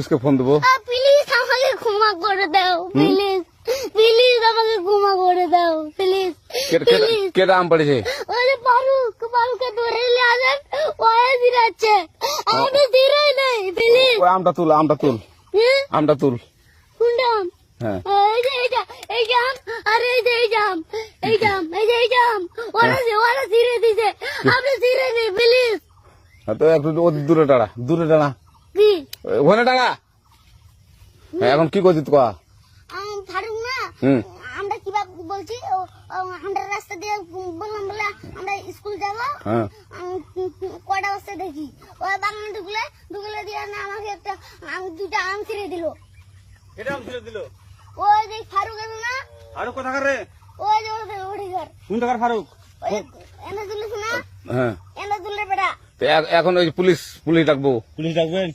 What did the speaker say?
পুলিশকে ফোন দেবো। প্লিজ আমাকে ক্ষমা করে দাও, প্লিজ প্লিজ আমাকে ক্ষমা করে দাও, প্লিজ প্লিজ। কেটা আম পড়েছে? ওই যে ফারুককে ধরে নিয়ে আসেন, ওয়ে দিরাচ্ছে, আমি দিরাই নাই, প্লিজ। ওই আমটা তুল, আমটা তুল, আমটা তুল। কোনটা আম? হ্যাঁ এই যে এই জাম, আরে এই যে এই জাম, এই জাম, এই যে এই জাম, ওরা ছিঁড়ে দিছে, আপনি ছিঁড়ে নেই, প্লিজ। তো একটু দূরে টাড়া, দূরে টাড়া, কি ওখানে টাড়া। এখন কি করছিস কয়া? ফারুক না, আমরা কিভাবে বলছি, আমরা রাস্তা দিয়ে বললাম বলে আমরা স্কুল যাবো, হ্যাঁ কয়টা বস্তা দেখি ওই বাগানে ঢুকলে দিয়ে না আমাকে একটা দুটা আম ছিঁড়ে দিল। এটা আম ছিঁড়ে দিল? ওই যে ফারুক এলো না, ফারুক কোথাকার রে? ওই যে ওঠে ঘর, কোন টাকার ফারুক? এনে তুলিস না, হ্যাঁ। এনে তুললে বেটা। তো এখন ওই পুলিশ ডাকবো। পুলিশ ডাকবেন?